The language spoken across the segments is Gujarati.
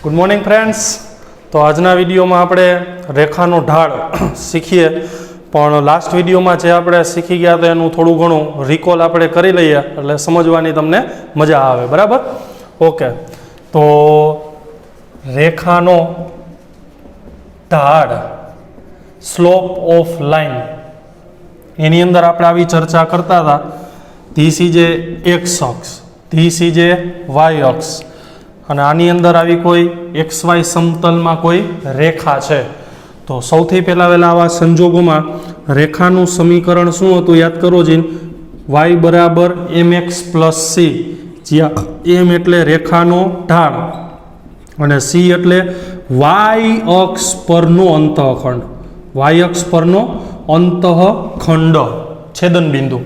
Good morning friends. तो आजना विडियो में आपणे रेखानो ढाळ शीखीए, पण लास्ट विडियो में जे आपणे शीखी गया तो एनुं थोड़ुं घणुं रिकॉल आपणे करी लईए एटले समजवानी तमने मजा आवे। बराबर, ओके। तो रेखानो ढाळ, स्लोप ऑफ लाइन, एनी अंदर आपणे आवी चर्चा करता था। धीस इज ए एक्स अक्ष, धीस इज ए वाय अक्ष, અને આની અંદર આવી કોઈ એક્સ વાય સમતલમાં કોઈ રેખા છે। તો સૌથી પહેલાં આવા સંજોગોમાં રેખાનું સમીકરણ શું હતું યાદ કરો જી, વાય બરાબર એમ એક્સ પ્લસ સી, જ્યાં એમ એટલે રેખાનો ઢાળ અને સી એટલે વાય અક્ષ પરનો અંતઃખંડ, વાય અક્ષ પરનો અંતઃખંડ છેદન બિંદુ।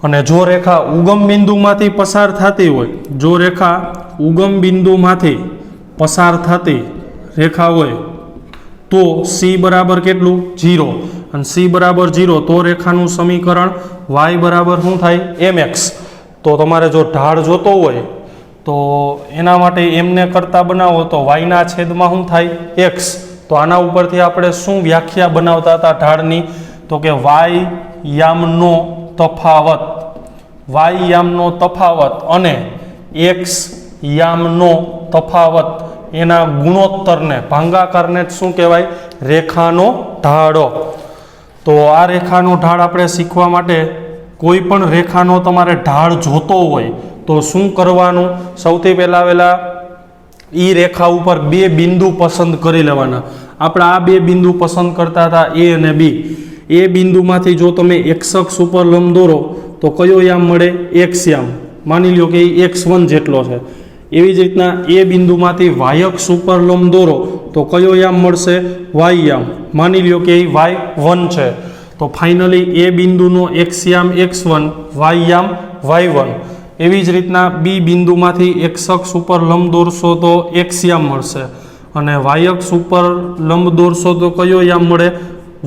અને જો રેખા ઉગમ બિંદુમાંથી પસાર થતી હોય, જો રેખા ઉગમ બિંદુમાંથી પસાર થતી રેખા હોય તો સી બરાબર કેટલું 0, અને સી બરાબર 0 તો રેખાનું સમીકરણ વાય બરાબર શું થાય એમ એક્સ। તો તમારે જો ઢાળ જોતો હોય તો એના માટે એમને કરતા બનાવો તો વાયના છેદમાં શું થાય એક્સ। તો આના ઉપરથી આપણે શું વ્યાખ્યા બનાવતા હતા ઢાળની, તો કે વાય યામનો તફાવત, વાય યામનો તફાવત અને એક્સ યામનો તફાવત એના ગુણોત્તરને ભાંગાકારને શું કહેવાય રેખાનો ઢાળો। તો આ રેખાનો ઢાળ આપણે શીખવા માટે કોઈ પણ રેખાનો તમારે ઢાળ જોતો હોય તો શું કરવાનું, સૌથી પહેલા એ રેખા ઉપર બે બિંદુ પસંદ કરી લેવાના। આપણે આ બે બિંદુ પસંદ કરતા હતા એ અને બી। એ બિંદુમાંથી જો તમે એક્સ અક્ષ ઉપર લંબ દોરો તો કયો યામ મળે એક્સ યામ, માની લ્યો કે એ x1 જેટલો છે। એવી જ રીતના એ બિંદુમાંથી વાય અક્ષ ઉપર લંબ દોરો તો કયો યામ મળશે વાય યામ, માની લ્યો કે એ y1 છે। તો ફાઇનલી એ બિંદુનો x યામ x1, y યામ y1। એવી જ રીતના બી બિંદુમાંથી એક્સ અક્ષ ઉપર લંબ દોરશો તો x યામ મળશે, અને વાય અક્ષ ઉપર લંબ દોરશો તો કયો યામ મળે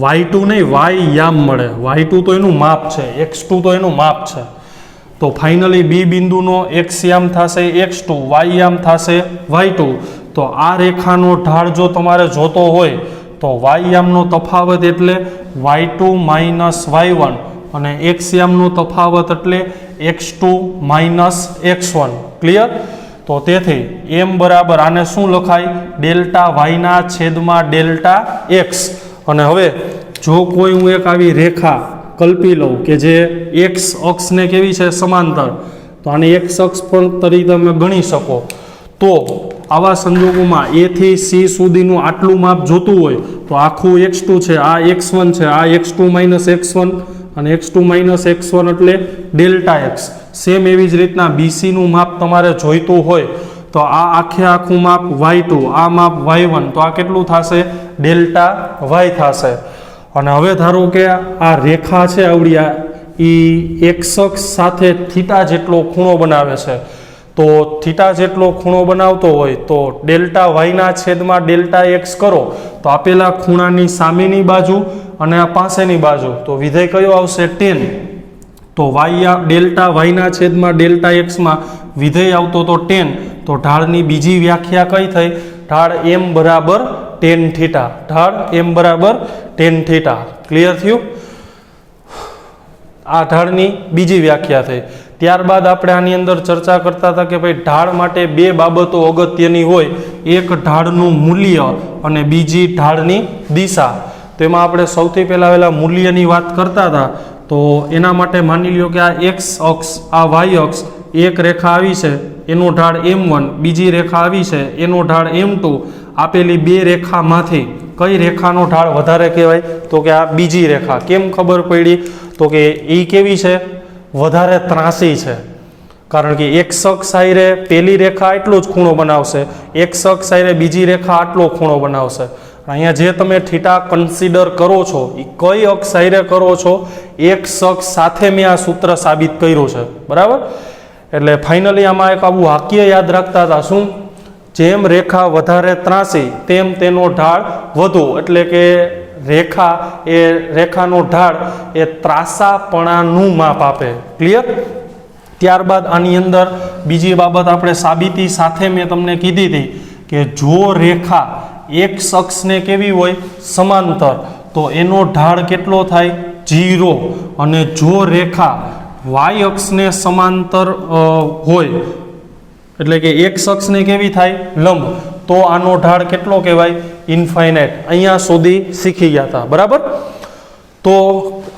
y2 નહીં વાય યામ મળે। y2 તો એનું માપ છે, x2 તો એનું માપ છે। તો ફાઇનલી બી બિંદુનો એક્સ યામ થશે x2, વાય યામ થશે y2। તો આ રેખાનો ઢાળ જો તમારે જોતો હોય તો વાય યામનો તફાવત એટલે y2 માઇનસ y1 અને એક્સ યામનો તફાવત એટલે x2 માઇનસ x1। ક્લિયર? તો તેથી એમ બરાબર આને શું લખાય ડેલ્ટા વાયના છેદમાં ડેલ્ટા એક્સ। અને હવે જો કોઈ હું એક આવી રેખા કલ્પી લઉં કે જે એક્સ અક્ષને કેવી છે સમાંતર, તો આને એક્સ અક્ષ પણ તરીકે તમે ગણી શકો। તો આવા સંજોગોમાં એ થી સી સુધીનું આટલું માપ જોતું હોય તો આખું x2 છે, આ x1 છે, આ x2 માઇનસ x1 અને x2 માઇનસ x1 એટલે ડેલ્ટા એક્સ। સેમ એવી જ રીતના બીસીનું માપ તમારે જોઈતું હોય તો આ આખે આખું માપ y2, આ માપ y1, તો આ કેટલું થશે ડેલ્ટા y થશે। અને હવે ધારો કે આ રેખા છે આવડી એ એક્સ અક્ષ સાથે થીટા જેટલો ખૂણો બનાવે છે, તો થીટા જેટલો ખૂણો બનાવતો હોય તો ડેલ્ટા વાયના છેદમાં ડેલ્ટા એક્સ કરો તો આપેલા ખૂણાની સામેની બાજુ અને આ પાસેની બાજુ તો વિધેય કયો આવશે tan। તો વાય ડેલ્ટા વાયના છેદમાં ડેલ્ટા એક્સમાં વિધેય આવતો તો tan। તો ઢાળની બીજી વ્યાખ્યા કઈ થઈ, ઢાળ એમ બરાબર tan થીટા, ઢાળ એમ બરાબર tan થીટા। ક્લિયર થયું? આ ઢાળની બીજી વ્યાખ્યા થઈ। ત્યારબાદ આપણે આની અંદર ચર્ચા કરતા હતા કે ભાઈ ઢાળ માટે બે બાબતો અગત્યની હોય, એક ઢાળનું મૂલ્ય અને બીજી ઢાળની દિશા। તેમાં આપણે સૌથી પહેલા મૂલ્યની વાત કરતા હતા। તો એના માટે માની લ્યો કે આ એક્સ અક્ષ, આ વાય અક્ષ, એક રેખા આવી છે એનો ઢાળ m1, બીજી રેખા આવી છે એનો ઢાળ m2। આપેલી બે રેખામાંથી કઈ રેખાનો ઢાળ વધારે કહેવાય, તો કે આ બીજી રેખા। કેમ ખબર પડી, તો કે એ કેવી છે વધારે ત્રાસી છે, કારણ કે એક્સ અક્ષ સાઈરે પેલી રેખા એટલો જ ખૂણો બનાવશે, એક્સ અક્ષ સાઈરે બીજી રેખા આટલો ખૂણો બનાવશે। અહીંયા જે તમે થીટા કન્સિડર કરો છો એ કઈ અક્ષ સાઈરે કરો છો, એક્સ અક્ષ સાથે મેં આ સૂત્ર સાબિત કર્યું છે। બરાબર, એટલે ફાઇનલી આમાં એક આવું વાક્ય યાદ રાખતા હતા, શું જેમ રેખા વધારે ત્રાસી તેમ તેનો ઢાળ વધુ, એટલે કે રેખા એ રેખાનો ઢાળ એ ત્રાસાપણાનું માપ આપે। ક્લિયર? ત્યારબાદ આની અંદર બીજી બાબત આપણે સાબિતી સાથે મેં તમને કીધી હતી કે જો રેખા એક્સ અક્ષને કેવી હોય સમાંતર તો એનો ઢાળ કેટલો થાય 0 અને જો રેખા વાય અક્ષને સમાંતર હોય એટલે કે એક્સ અક્ષને કેવી થાય લંબ તો આનો ઢાળ કેટલો કહેવાય ઇન્ફાઇનાઇટ. અહીંયા સુધી શીખી ગયા હતા બરાબર. તો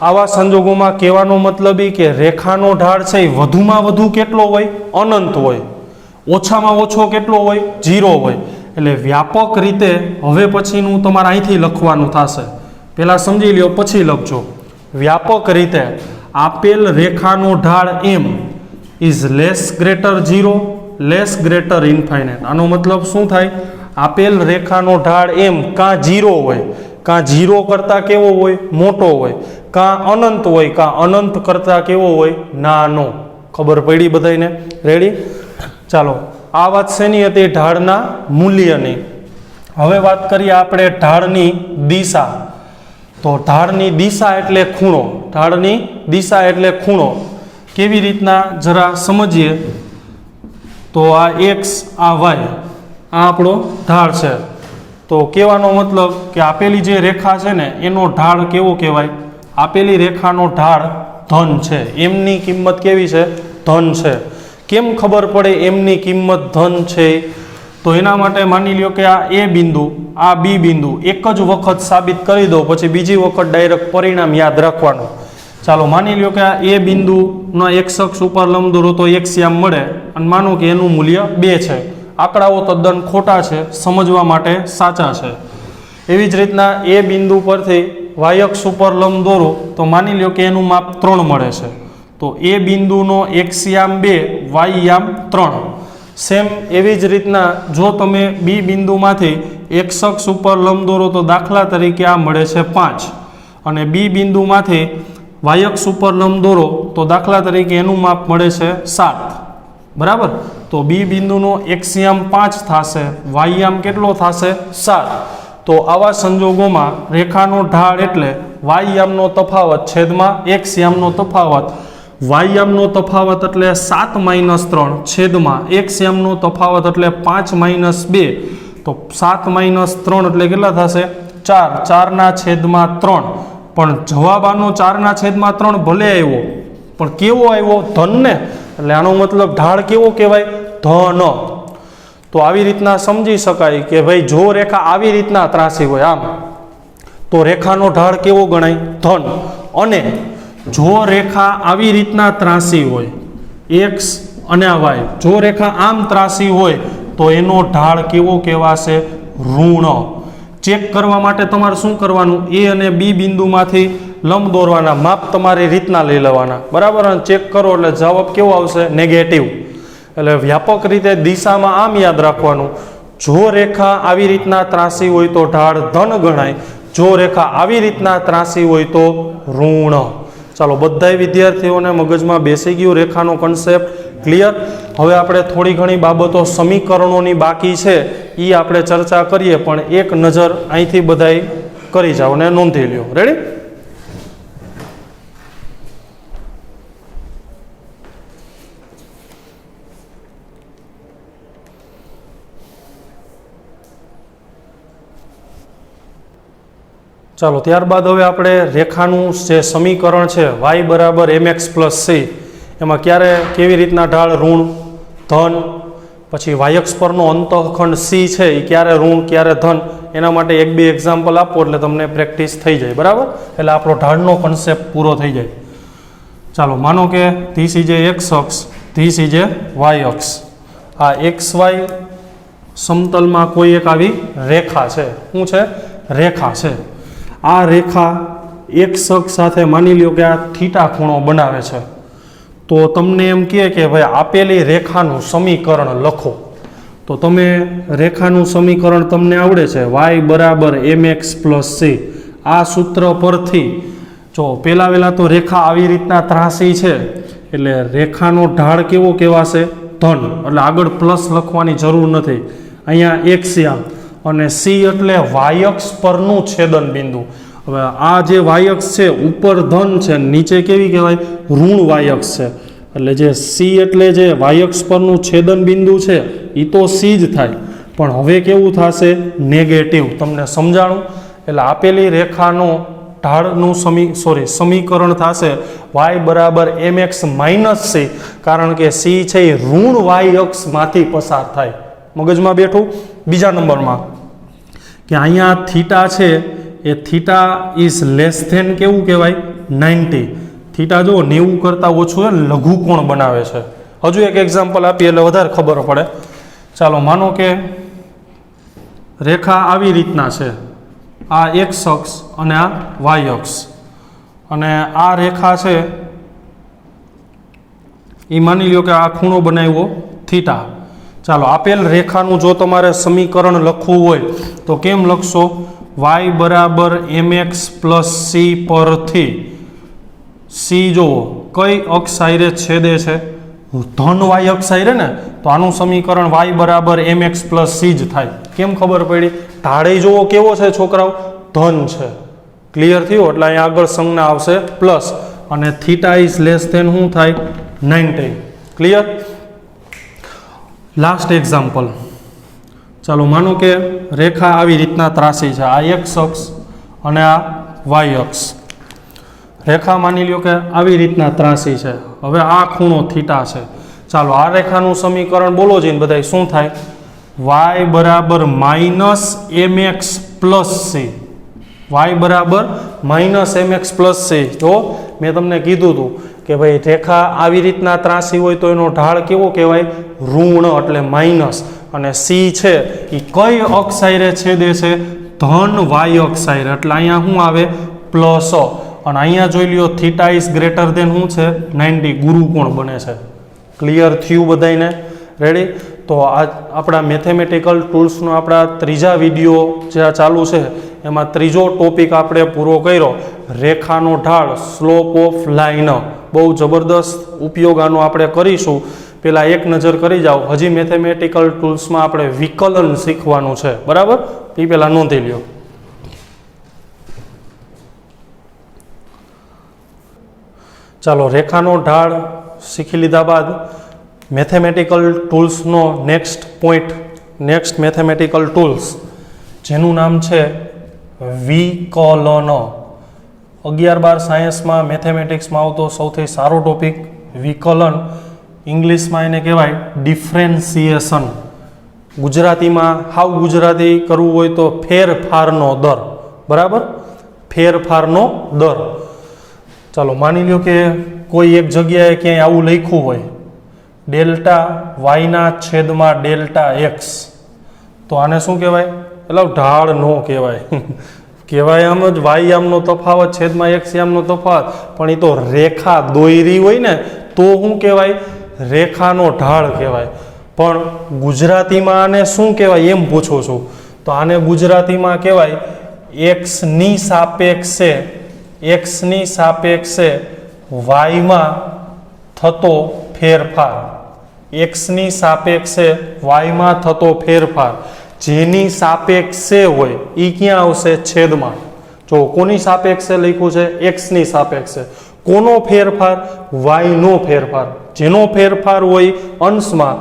આવા સંજોગોમાં કહેવાનો મતલબ એ કે રેખાનો ઢાળ છે એ વધુમાં વધુ કેટલો હોય અનંત હોય, ઓછામાં ઓછો કેટલો હોય 0 હોય. એટલે વ્યાપક રીતે હવે પછીનું તમારે અહીંથી લખવાનું થશે, પહેલાં સમજી લ્યો પછી લખજો. વ્યાપક રીતે આપેલ રેખાનો ઢાળ m is less greater 0 less greater infinite. આનો મતલબ શું થાય? આપેલ રેખાનો ઢાળ m કાં 0 હોય કાં 0 કરતાં કેવો હોય મોટો હોય, કાં અનંત હોય કાં અનંત કરતાં કેવો હોય નાનો. ખબર પડી બધાને? રેડી? ચાલો, આ વાત શેની હતી? ઢાળના મૂલ્યની. હવે વાત કરીએ આપણે ઢાળની દિશા. તો ઢાળની દિશા એટલે ખૂણો. ઢાળની દિશા એટલે ખૂણો કેવી રીતના જરા સમજીએ. તો આ એક્સ આ વાય આ આપણો ઢાળ છે. તો કહેવાનો મતલબ કે આપેલી જે રેખા છે ને એનો ઢાળ કેવો કહેવાય? આપેલી રેખાનો ઢાળ ધન છે. એમની કિંમત કેવી છે? ધન છે. કેમ ખબર પડે એમની કિંમત ધન છે? તો એના માટે માની લ્યો કે આ એ બિંદુ આ બી બિંદુ એક જ વખત સાબિત કરી દો, પછી બીજી વખત ડાયરેક્ટ પરિણામ યાદ રાખવાનું. ચાલો માની લ્યો કે આ એ બિંદુનો એક્સ અક્ષ ઉપર લંબ દોરો તો એક્સ યામ મળે અને માનો કે એનું મૂલ્ય 2 છે. આંકડાઓ તદ્દન ખોટા છે, સમજવા માટે સાચા છે. એવી જ રીતના એ બિંદુ પરથી વાય અક્ષ ઉપર લંબ દોરો તો માની લ્યો કે એનું માપ 3 મળે છે. તો એ બિંદુનો એક્સ યામ 2 વાય યામ 3. સેમ એવી જ રીતના જો તમે બી બિંદુમાંથી એક્સ અક્ષ ઉપર લંબ દોરો તો દાખલા તરીકે આ મળે છે 5 અને બી બિંદુમાંથી વાય અક્ષ ઉપર લંબ દોરો તો દાખલા તરીકે એનું માપ મળે છે 7. બરાબર? તો બી બિંદુનો એક્સ યામ 5 થશે, વાય યામ કેટલો થશે 7. તો આવા સંજોગોમાં રેખાનો ઢાળ એટલે વાય યામનો તફાવત છેદમાં એક્સ યામનો તફાવત. વાય યામનો તફાવત એટલે 7 - 3 છેદમાં એક્સ યામનો તફાવત એટલે 5 - 2. તો 7 - 3 એટલે કેટલા થશે? 4. 4/3. પણ જવાબ આનો 4/3 ભલે આવ્યો પણ કેવો આવ્યો? ધન ને. એટલે આનો મતલબ ઢાળ કેવો કહેવાય? ધન. તો આવી રીતના સમજી શકાય કે ભાઈ જો રેખા આવી રીતના ત્રાસી હોય આમ તો રેખાનો ઢાળ કેવો ગણાય? ધન. અને જો રેખા આવી રીતના ત્રાસી હોય એક્સ અને આ વાય, જો રેખા આમ ત્રાસી હોય તો એનો ઢાળ કેવો કહેવાશે? ઋણ. ચેક કરવા માટે તમારે શું કરવાનું? એ અને બી બિંદુમાંથી લંબ દોરવાના, માપ તમારી રીતના લઈ લેવાના. બરાબર? અને ચેક કરો એટલે જવાબ કેવો આવશે? નેગેટિવ. એટલે વ્યાપક રીતે દિશામાં આમ યાદ રાખવાનું, જો રેખા આવી રીતના ત્રાસી હોય તો ઢાળ ધન ગણાય, જો રેખા આવી રીતના ત્રાસી હોય તો ઋણ. ચાલો, બધાય વિદ્યાર્થીઓને મગજમાં બેસી ગયું રેખાનો કન્સેપ્ટ? ક્લિયર? હવે આપણે થોડી ઘણી બાબતો સમીકરણોની બાકી છે એ આપણે ચર્ચા કરીએ, પણ એક નજર અહીંથી બધાય કરી જાઓ ને નોંધી લ્યો. રેડી? ચાલો, ત્યારબાદ હવે આપણે રેખાનું જે સમીકરણ છે y = mx + c, એમાં ક્યારે કેવી રીતના ઢાળ ઋણ ધન, પછી વાયક્ષ પરનો અંતઃખંડ c છે એ ક્યારે ઋણ ક્યારે ધન, એના માટે 1-2 એક્ઝામ્પલ આપો એટલે તમને પ્રેક્ટિસ થઈ જાય. બરાબર? એટલે આપણો ઢાળનો કન્સેપ્ટ પૂરો થઈ જાય. ચાલો, માનો કે ધીસ ઇઝ એક્સ અક્ષ, ધીસ ઇઝ વાય અક્ષ. આ XY સમતલમાં કોઈ એક આવી રેખા છે. શું છે? રેખા છે. આ રેખા એક્સ અક્ષ સાથે માની લ્યો કે આ થીટા ખૂણો બનાવે છે. તો તમને એમ કહે કે ભાઈ આપેલી રેખાનું સમીકરણ લખો. તો તમે રેખાનું સમીકરણ તમને આવડે છે y = mx + c. આ સૂત્ર પરથી જો પહેલા તો રેખા આવી રીતના ત્રાસી છે એટલે રેખાનો ઢાળ કેવો કહેવાશે? ધન. એટલે આગળ પ્લસ લખવાની જરૂર નથી. અહીંયા એક્સ યામ અને સી એટલે વાયક્ષ પરનું છેદન બિંદુ. હવે આ જે વાયક્ષ છે ઉપર ધન છે, નીચે કેવી કહેવાય? ઋણ વાયક્ષ છે. એટલે જે સી એટલે જે વાયક્ષ પરનું છેદન બિંદુ છે એ તો સી જ થાય. પણ હવે કેવું થશે? નેગેટિવ. તમને સમજાણું? એટલે આપેલી રેખાનો ઢાળનું સમીકરણ થશે y બરાબર mx માઇનસ c, કારણ કે c છે એ ઋણ y અક્ષમાંથી પસાર થાય. મગજમાં બેઠું? બીજા નંબરમાં કે અહીંયા થીટા છે એ થીટા ઇઝ લેસ ધેન કેવું કહેવાય? 90. થીટા જો 90 કરતાં ઓછું હોય લઘુકોણ બનાવે છે. હજુ એક એક્ઝામ્પલ આપીએ એટલે વધારે ખબર પડે. ચાલો માનો કે રેખા આવી રીતના છે, આ x અક્ષ અને આ y અક્ષ, અને આ રેખા છે એ માની લ્યો કે આ ખૂણો બનાવ્યો થીટા. ચાલો આપેલ રેખાનું જો તમારે સમીકરણ લખવું હોય તો કેમ લખશો? y બરાબર mx પ્લસ c પરથી c જુઓ કઈ અક્ષ આયરે છેદે છે? ધન y અક્ષ આયરે ને, તો આનું સમીકરણ y બરાબર mx પ્લસ c જ થાય. કેમ ખબર પડી? ઢાળે જુઓ કેવો છે છોકરાઓ? ધન છે. ક્લિયર થયું? એટલે અહીંયા આગળ સંજ્ઞા આવશે પ્લસ, અને થીટા ઇઝ લેસ ધેન શું થાય? 90. ક્લિયર? Last example. ચાલો માનો કે રેખા આવી રીતના ત્રાસી છે, આ x અક્ષ અને આ y અક્ષ. રેખા માની લ્યો કે આવી રીતના ત્રાસી છે. હવે આ ખૂણો થીટા છે. ચાલો આ રેખાનું સમીકરણ બોલો જઈને બધા શું થાય? y બરાબર minus mx plus c. y બરાબર માઇનસ mx પ્લસ c. તો મેં તમને કીધું હતું કે ભાઈ રેખા આવી રીતના ત્રાસી હોય તો એનો ઢાળ કેવો કહેવાય? ઋણ, એટલે માઇનસ. અને c છે એ કઈ અક્ષ આયરે છેદે છે? ધન y અક્ષ આયરે, એટલે અહીંયા શું આવે? પ્લસ. અને અહીંયા જોઈ લ્યો થીટા ઇઝ ગ્રેટર દેન શું છે? 90. ગુરુકોણ બને છે. ક્લિયર થયું બધાને? રેડી? તો આ આપણા મેથેમેટિકલ ટૂલ્સનો આપણા ત્રીજા વિડીયો જે આ ચાલુ છે એમાં ત્રીજો ટોપિક આપણે પૂરો કર્યો, રેખાનો ઢાળ, સ્લોપ ઓફ લાઇન. બહુ જબરદસ્ત ઉપયોગ આનો આપણે કરીશું. પહેલાં એક નજર કરી જાઓ. હજી મેથેમેટિકલ ટૂલ્સમાં આપણે વિકલન શીખવાનું છે, બરાબર? એ પહેલાં નોંધી લ્યો. ચાલો રેખાનો ઢાળ શીખી લીધા બાદ મેથેમેટિકલ ટૂલ્સનો next point, next mathematical tools જેનું નામ છે વિકલન. 11-12 સાયન્સમાં મેથેમેટિક્સમાં આવતો સૌથી સારો ટોપિક વિકલન. ઇંગ્લિશમાં એને કહેવાય ડિફરન્સિએશન. ગુજરાતીમાં હાવ ગુજરાતી કરવું હોય તો ફેરફારનો દર. બરાબર? ફેરફારનો દર. ચાલો માની લ્યો કે કોઈ એક જગ્યાએ ક્યાંય આવું લખ્યું હોય, ડેલ્ટા વાયના છેદમાં ડેલ્ટા એક્સ, તો આને શું કહેવાય? એટલે ઢાળ નો કહેવાય. કહેવાય આમ જ વાય આમનો તફાવત છેદમાં એક્સ આમનો તફાવત, પણ એ તો રેખા દોરી હોય ને તો શું કહેવાય? રેખાનો ઢાળ કહેવાય. પણ ગુજરાતીમાં આને શું કહેવાય એમ પૂછું છું, તો આને ગુજરાતીમાં કહેવાય એક્સની સાપેક્ષે, એક્સની સાપેક્ષે વાયમાં થતો ફેરફાર. એક્સની સાપેક્ષે વાયમાં થતો ફેરફાર જેની સાપેક્ષે હોય એ ક્યાં આવશે? છેદમાં. જો કોની સાપેક્ષે લખ્યું છે? એક્સની સાપેક્ષે. કોનો ફેરફાર? વાયનો ફેરફાર. જેનો ફેરફાર હોય અંશમાં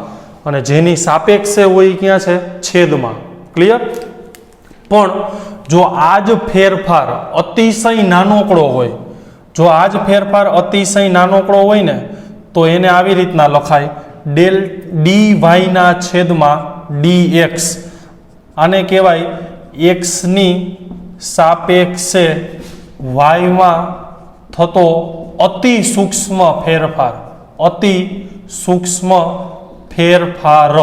અને જેની સાપેક્ષે હોય ક્યાં છે? છેદમાં. ક્લિયર? પણ જો આ જ ફેરફાર અતિશય નાનોકડો હોય, જો આ જ ફેરફાર અતિશય નાનોકડો હોય ને તો એને આવી રીતના લખાય ડેલ ડી વાયના છેદમાં ડી એક્સ. આને કહેવાય એક્સની સાપેક્ષે વાયમાં થતો અતિ સૂક્ષ્મ ફેરફાર. અતિ સૂક્ષ્મ ફેરફાર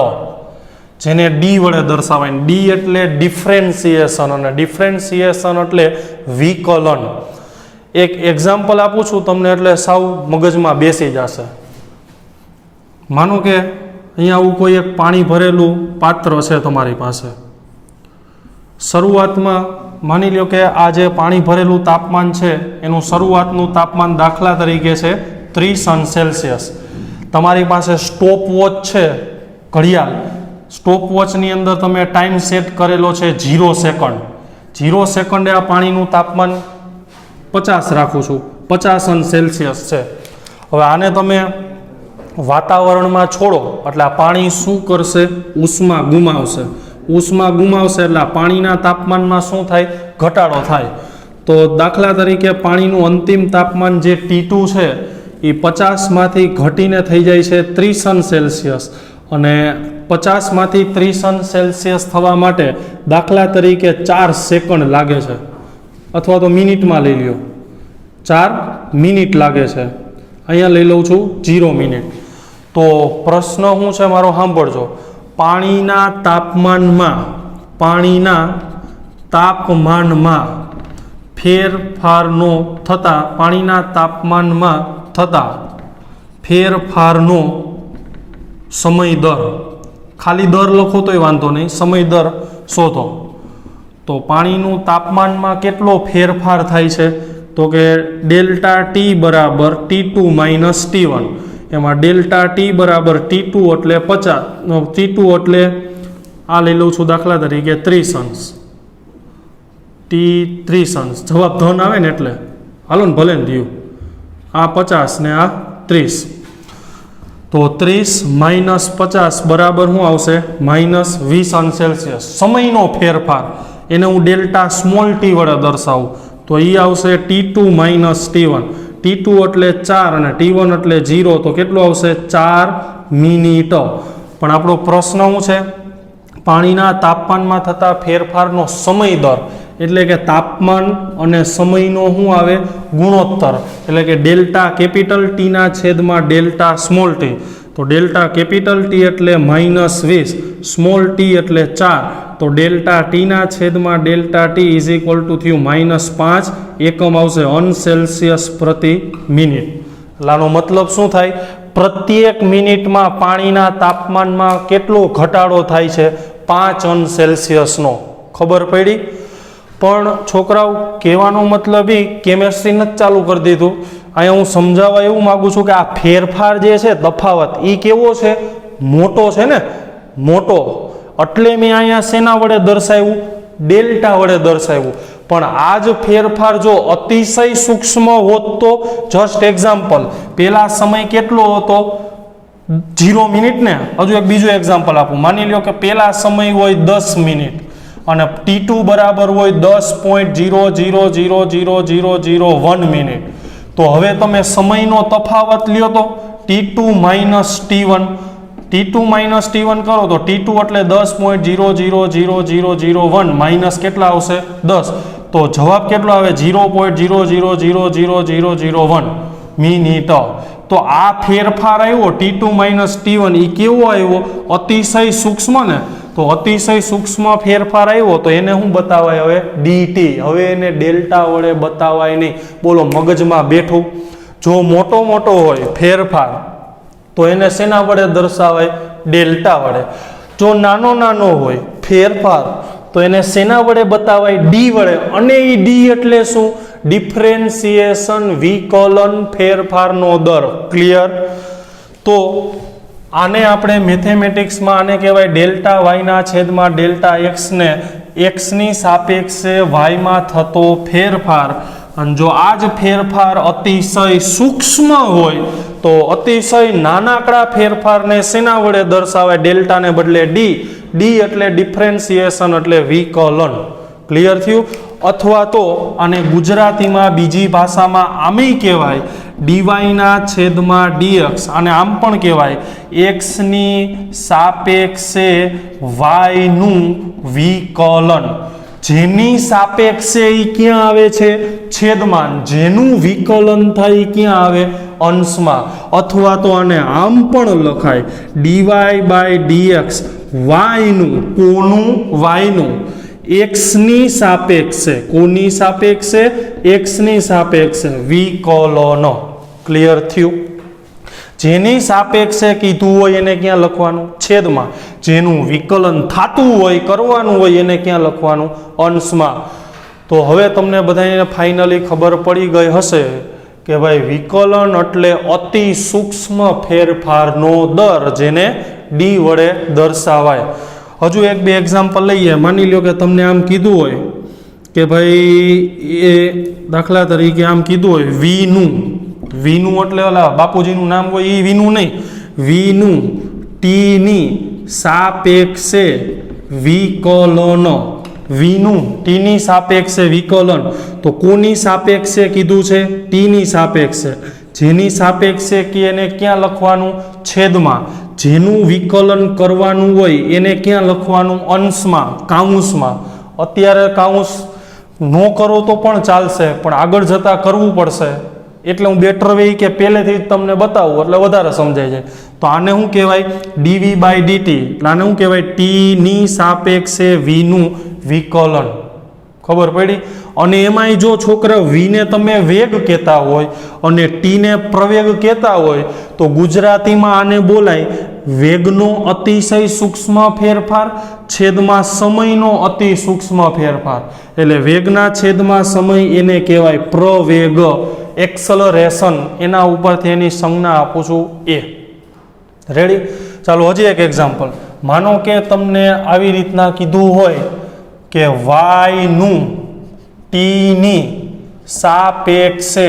જેને ડી વડે દર્શાવાય. ડી એટલે ડિફરન્સિએશન અને ડિફરન્સિએશન એટલે વિકલન. એક એક્ઝામ્પલ આપું છું તમને એટલે સાવ મગજમાં બેસી જશે. માનો કે અહીંયા આવું કોઈ એક પાણી ભરેલું પાત્ર છે તમારી પાસે. શરૂઆતમાં માની લો કે આ જે પાણી ભરેલું તાપમાન છે એનું શરૂઆતનું તાપમાન દાખલા તરીકે છે 30°C. તમારી પાસે સ્ટોપ વોચ છે, ઘડિયાળ. સ્ટોપ વોચની અંદર તમે ટાઈમ સેટ કરેલો છે 0 સેકન્ડ. 0 સેકન્ડે આ પાણીનું તાપમાન 50 રાખું છું, 50°C છે. હવે આને તમે વાતાવરણમાં છોડો એટલે આ પાણી શું કરશે? ઉષ્મા ગુમાવશે. ઉષ્મા ગુમાવશે એટલે પાણીના તાપમાનમાં શું થાય? ઘટાડો થાય. તો દાખલા તરીકે પાણીનું અંતિમ તાપમાન જે T2 છે એ 50માંથી ઘટીને થઈ જાય છે 30°C અને 50માંથી 30°C થવા માટે દાખલા તરીકે 4 સેકન્ડ લાગે છે, અથવા તો મિનિટમાં લઈ લ્યો 4 મિનિટ લાગે છે. અહીંયા લઈ લઉં છું 0 મિનિટ. તો પ્રશ્ન શું છે મારો? સાંભળજો. પાણીના તાપમાનમાં ફેરફારનો થતા પાણીના તાપમાનમાં થતા ફેરફારનો સમય દર, ખાલી દર લખો તોય વાંધો નહીં, સમય દર શોધો. તો પાણીનું તાપમાનમાં કેટલો ફેરફાર થાય છે? તો કે ડેલ્ટા ટી બરાબર T2 માઇનસ T1. એમાં ડેલ્ટા ટી બરાબર T2 એટલે 50, T2 એટલે આ લઈ લઉં છું દાખલા તરીકે 30°, T30°. જવાબ ધન આવે ને એટલે હાલો ને, ભલે ને થયું. આ 50 ને આ 30. તો 30 માઇનસ 50 બરાબર શું આવશે? Minus 20°C. સમયનો ફેરફાર એને હું ડેલ્ટા સ્મોલ ટી વડે દર્શાવું તો એ આવશે T2 માઇનસ T1. T2 એટલે 4 અને T1 એટલે 0, તો કેટલું આવશે? 4 મિનિટ. પણ આપણો પ્રશ્ન શું છે? પાણીના તાપમાનમાં થતા ફેરફારનો સમય દર, એટલે કે તાપમાન અને સમયનો શું આવે? ગુણોત્તર. એટલે કે ડેલ્ટા કેપિટલ ટીના છેદમાં ડેલ્ટા સ્મોલ ટી. તો ડેલ્ટા કેપિટલ ટી એટલે -20, સ્મોલ ટી એટલે 4. તો ડેલ્ટા ટીના છેદમાં delta T is equal to થયું -5 એકમ આવશે અંશ પ્રતિ મિનિટ. આનો મતલબ શું થાય? પ્રત્યેક મિનિટમાં પાણીના તાપમાનમાં કેટલો ઘટાડો થાય છે? 5°C નો. ખબર પડી? પણ છોકરાઓ કહેવાનો મતલબ એ કેમેસ્ટ્રી નથી ચાલુ કરી દીધું. અહીંયા હું સમજાવવા એવું માગું છું કે આ ફેરફાર જે છે, તફાવત, એ કેવો છે? મોટો છે ને, મોટો. એટલે મેં અહીંયા શેના વડે દર્શાવ્યું? ડેલ્ટા વડે દર્શાવ્યું. પણ આ જ ફેરફાર જો અતિશય સૂક્ષ્મ હોત તો, જસ્ટ એક્ઝામ્પલ, પેલા સમય કેટલો હતો? 0 મિનિટ ને. હજુ એક બીજું એક્ઝામ્પલ આપું. માની લો કે પેલા સમય હોય 10 મિનિટ અને T2 બરાબર હોય 10.000001 મિનિટ. તો હવે તમે સમયનો તફાવત લ્યો તો T2 minus T1. T2 minus T1 કરો તો T2 એટલે 10.000001 માઇનસ કેટલા આવશે? 10. તો જવાબ કેટલો આવે? 0.000001 મિનિટ. તો આ ફેરફાર આવ્યો T2 માઇનસ T1, એ કેવો આવ્યો? અતિશય સૂક્ષ્મ ને. તો અતિશય સૂક્ષ્મ ફેરફાર આવ્યો તો એને શું બતાવાય હવે? DT. હવે એને ડેલ્ટા વડે બતાવાય નહીં. બોલો, મગજમાં બેઠું? જો મોટો હોય ફેરફાર તો એને શેના વડે દર્શાવાય? ડેલ્ટા વડે. જો નાનો હોય ફેરફાર તો એને શેના વડે બતાવાય? ડી વડે. અને એ ડી એટલે શું? ડિફરન્સિએશન વિકલન, ફેરફારનો દર. ક્લિયર? તો આને આપણે મેથેમેટિક્સમાં આને કહેવાય ડેલ્ટા વાયના છેદમાં ડેલ્ટા એક્સને એક્સની સાપેક્ષે વાયમાં થતો ફેરફાર. અને જો આ જ ફેરફાર અતિશય સૂક્ષ્મ હોય તો અતિશય નાનકડા ફેરફારને શેના વડે દર્શાવાય? ડેલ્ટાને બદલે ડી. ડી એટલે ડિફરન્સિએશન એટલે વિકલન. ક્લિયર થયું? અથવા તો આને ગુજરાતીમાં બીજી ભાષામાં આમેય કહેવાય ડીવાયના છેદમાં ડીએક્સ. અને આમ પણ કહેવાય એક્સની સાપેક્ષે વાયનું વિકલન. જેની સાપેક્ષે એ ક્યાં આવે છે? છેદમાં. જેનું વિકલન થાય ક્યાં આવે? અંશમાં. અથવા તો આને આમ પણ લખાય ડીવાય બાય ડીએક્સ વાયનું. કોનું? વાયનું. એક્સની સાપેક્ષે. કોની સાપેક્ષે? એક્સની સાપેક્ષે વિકલન. ક્લિયર થયું? જેની સાપેક્ષે કીધું હોય એને ક્યાં લખવાનું? છેદમાં. જેનું વિકલન થતું હોય, કરવાનું હોય, એને ક્યાં લખવાનું? અંશમાં. તો હવે તમને બધાને ફાઇનલી ખબર પડી ગઈ હશે કે ભાઈ વિકલન એટલે અતિ સૂક્ષ્મ ફેરફારનો દર, જેને ડી વડે દર્શાવાય. હજુ એક બે એક્ઝામ્પલ લઈએ. માની લો કે તમને આમ કીધું હોય કે ભાઈ એ દાખલા તરીકે આમ કીધું હોય વીનું. વીનું એટલે ઓલા બાપુજીનું નામ હોય એ વીનું નહીં. વીનું ટીની સાપેક્ષે વિકલન, વીનું ટીની સાપેક્ષે વિકલન, તો કોની સાપેક્ષે કીધું છે? ટીની સાપેક્ષે. જેની સાપેક્ષે કે એને ક્યાં લખવાનું? છેદમાં. જેનું વિકલન કરવાનું હોય એને ક્યાં લખવાનું? અંશમાં, કાઉન્સમાં. અત્યારે કાઉન્સ ન કરો તો પણ ચાલશે, પણ આગળ જતા કરવું પડશે. એટલે હું બેટર વે કે પહેલેથી જ તમને બતાવું એટલે વધારે સમજાય જાય. તો આને શું કહેવાય? DV by DT. આને શું કહેવાય? ટીની સાપેક્ષે વીનું વિકલન. ખબર પડી? અને એમાંય જો છોકરા વીને તમે વેગ કહેતા હોય અને ટીને પ્રવેગ કહેતા હોય તો ગુજરાતીમાં આને બોલાય વેગનો અતિશય સૂક્ષ્મ ફેરફાર છેદમાં સમયનો અતિ સૂક્ષ્મ ફેરફાર. એટલે વેગના છેદમાં સમય એને કહેવાય પ્રવેગ, એક્સલરેશન. એના ઉપરથી એની સંજ્ઞા આપું છું એ. રેડી? ચાલો હજી એક એક્ઝામ્પલ. માનો કે તમને આવી રીતના કીધું હોય કે વાયનું ટીની સાપેક્ષે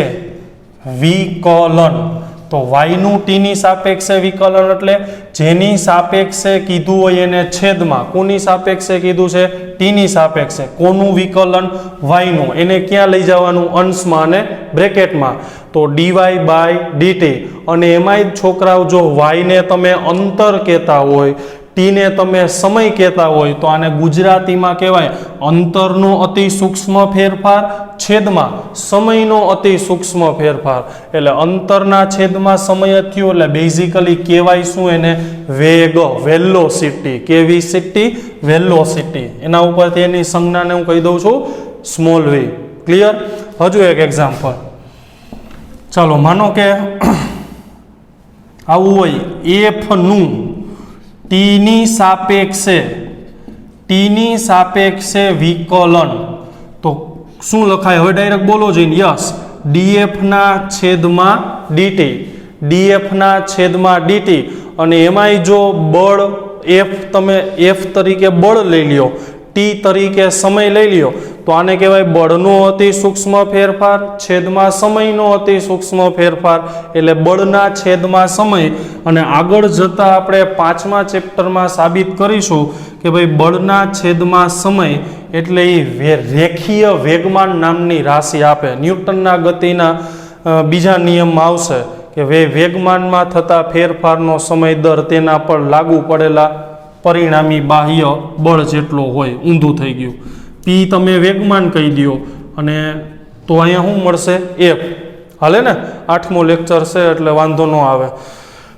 વિકલન. તો વાયનું ટીની સાપેક્ષે વિકલન એટલે જેની સાપેક્ષે કીધું હોય એને છેદમાં. કોની સાપેક્ષે કીધું છે? ટીની સાપેક્ષે. કોનું વિકલન? વાયનું. એને ક્યાં લઈ જવાનું? અંશમાં અને બ્રેકેટમાં. તો ડીવાય બાય ડીટી. અને એમાંય છોકરાઓ જો વાયને તમે અંતર કહેતા હોય, ટીને તમે સમય કહેતા હોય તો આને ગુજરાતીમાં કહેવાય અંતરનો અતિ સૂક્ષ્મ ફેરફાર છેદમાં સમયનો અતિ સૂક્ષ્મ ફેરફાર. એટલે અંતરના છેદમાં સમય થયો એટલે બેઝિકલી કહેવાય શું એને? વેગ, વેલોસિટી. કેવી સિટી? વેલોસિટી. એના ઉપરથી એની સંજ્ઞાને હું કહી દઉં છું સ્મોલ વી. ક્લિયર? હજુ એક એક્ઝામ્પલ. ચાલો માનો કે આવું હોય એફનું ટીની સાપેક્ષે વિકલન. તો શું લખાય? હવે ડાયરેક્ટ બોલો જઈને. યસ, ડીએફના છેદમાં ડીટી. ડીએફના છેદમાં ડીટી. અને એમાંય જો બળ એફ તમે એફ તરીકે બળ લઈ લ્યો, ટી તરીકે સમય લઈ લ્યો તો આને કહેવાય બળનો અતિ સૂક્ષ્મ ફેરફાર છેદમાં સમયનો અતિ સૂક્ષ્મ ફેરફાર. એટલે બળના છેદમાં સમય. અને આગળ જતાં આપણે 5મા ચેપ્ટરમાં સાબિત કરીશું કે ભાઈ બળના છેદમાં સમય એટલે એ રેખીય વેગમાન નામની રાશિ આપે. ન્યૂટનના ગતિના બીજા નિયમમાં આવશે કે વેગમાનમાં થતા ફેરફારનો સમય દર તેના પર લાગુ પડેલા પરિણામી બાહ્ય બળ જેટલો હોય. ઊંધું થઈ ગયું. પી તમે વેગમાન કહી દો અને તો અહીંયા શું મળશે? એફ. હાલે ને? 8મો લેક્ચર છે એટલે વાંધો ન આવે.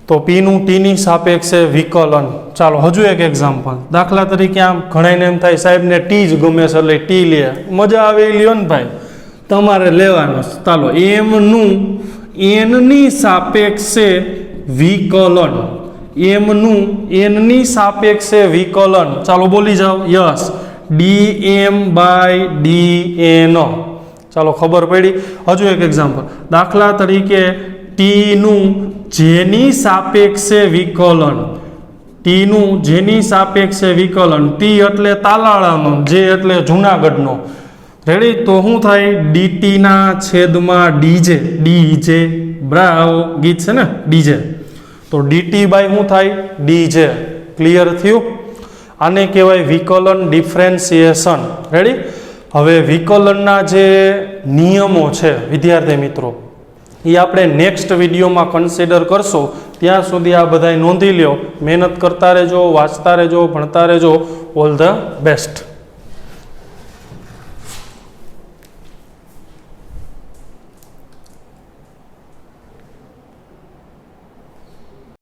તો પીનું ટીની સાપેક્ષે વિકલન. ચાલો હજુ એક એક્ઝામ્પલ. દાખલા તરીકે આમ ઘણાને એમ થાય સાહેબને ટી જ ગમે છે એટલે ટી લે. મજા આવે એ લ્યો ને ભાઈ, તમારે લેવાનું. ચાલો એમનું એનની સાપેક્ષે વિકલન. એમનું એનની સાપેક્ષે વિકલન. ચાલો બોલી જાઓ. Yes, dm by dn. ચાલો ખબર પડી. હજુ એક એક્ઝામ્પલ. દાખલા તરીકે ટીનું જેની સાપેક્ષે વિકલન. ટીનું જેની સાપેક્ષે વિકલન. ટી એટલે તાલાળાનો, જે એટલે જુનાગઢનો. રેડી? તો શું થાય? ડીટીના છેદમાં ડીજે. ડીજે બ્રાવો ગીત છે ને, ડીજે. તો ડીટી બાય શું થાય? ડીજે. ક્લિયર થયું? આને કહેવાય વિકલન ડિફરન્સિએશન. રેડી? હવે વિકલનના જે નિયમો છે વિદ્યાર્થી મિત્રો એ આપણે નેક્સ્ટ વિડીયોમાં કન્સિડર કરશું. ત્યાં સુધી આ બધાય નોંધી લ્યો. મહેનત કરતા રહેજો, વાંચતા રહેજો, ભણતા રહેજો. All the best.